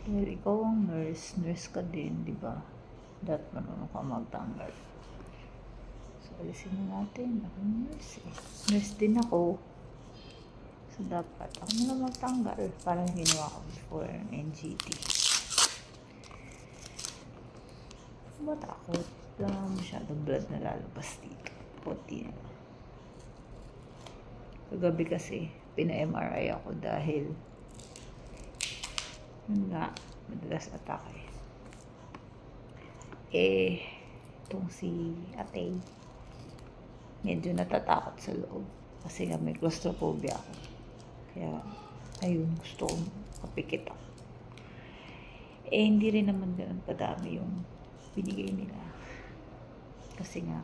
Well, ikaw ang nurse ka din, di ba? Dapat marunong ka magtanggal. So, alisin na natin. Ako nurse eh. Nurse din ako. So, dapat ako na lang magtanggal. Parang ginawa ko before NGT. Matakot. Wala masyadong blood na lalabas dito. Puti na. Kagabi kasi, pina-MRI ako dahil yun nga, madalas atake. Itong si ate, medyo natatakot sa loob. Kasi nga may claustrophobia ako. Kaya, ayun, gusto kong kapikit ako. Hindi rin naman ganun kadami yung binigay nila. Kasi nga,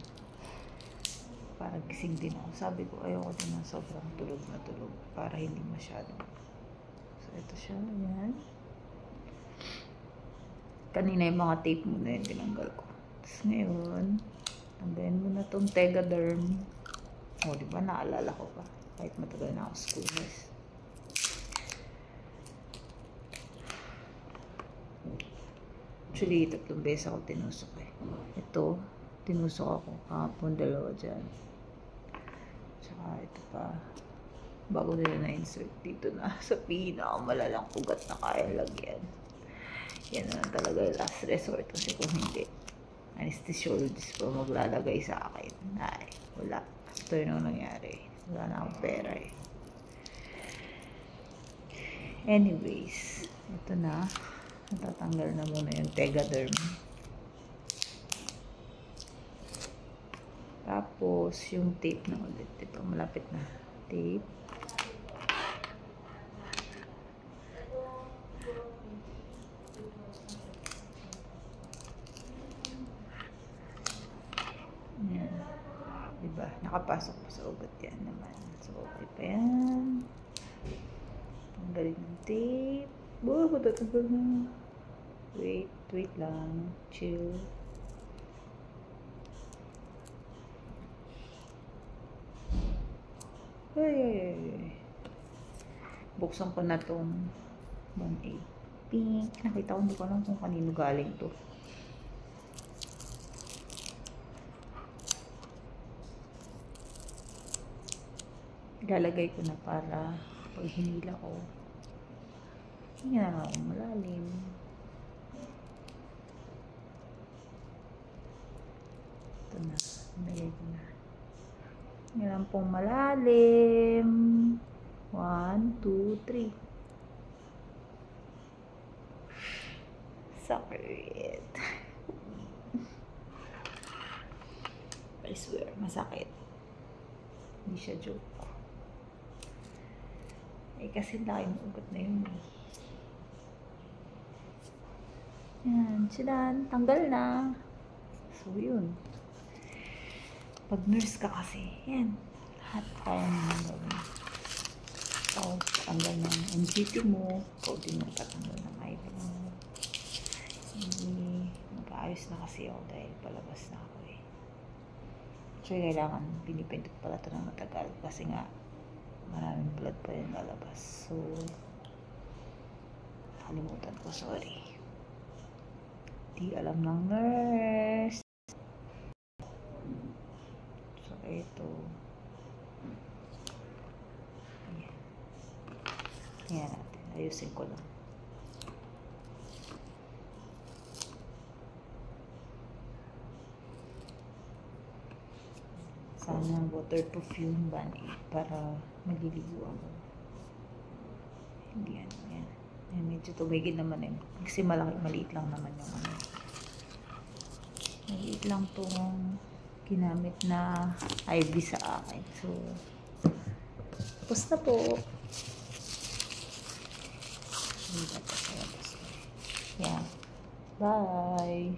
parang gising din ako. Sabi ko, ayoko din ng sobrang tulog na tulog para hindi masyado. So, ito siya. Ayan. Kanina yung mga tape muna yung tinanggal ko. Tapos ngayon, tanggalin mo na itong Tegaderm. O, diba? Naalala ko pa. Kahit matagal na ako school nurse. Actually, 3 beses ako tinusok eh. Ito, tinusok ako kahapon, 2 dyan. Tsaka ito pa. Bago nila na-insert dito na sa pinakamalalang ugat na kaya lagyan. Yan na talaga yung last resort kasi kung hindi, anesthesiologist pa maglalagay sa akin. Ay, wala. Ito yun ang nangyari. Wala na akong pera eh. Anyways, ito na. Natatanggal na muna yung Tegaderm. Tapos, yung tape na ulit. Ito, malapit na. Tape. Yan. Diba? Nakapasok pa sa ugat yan naman. So, okay pa yan. Tanggalin ng tape. Oh, matatanggal na. Wait lang. Chill. Ay. Buksan ko na tong 1A. Pink. Nakita ko, hindi ko alam kung kanino galing to. Ilalagay ko na para pag hinila ko, hindi na akong malalim. Ito na. Nilagay ko na. Hindi lang pong malalim. 1, 2, 3. Sakit. I swear, masakit. Hindi siya joke. Kasi laki ng ugat na yun eh. Yan, silan. Tanggal na. So, yun. Pag nurse ka kasi, yan. Lahat kaya naman gawin. So, tanggal ng NGT mo. Ikaw din magtatanggal ng IV mo. Mag-aayos na kasi ako dahil palabas na ako eh. So, kailangan pinipindot pala ito ng matagal. Kasi nga, maraming blood pa rin lalabas. So, kalimutan ko. Sorry. Di alam ng nurse. So, ito. Ayan. Ayan natin. Ayusin ko lang. Sana waterproof yung Band-Aid para maliligo ako. Yan. Yan, medyo tumigil naman eh. Kasi maliit lang naman yung ano. Maliit lang tong ginamit na IV sa akin. So, tapos na po. Yan. Bye!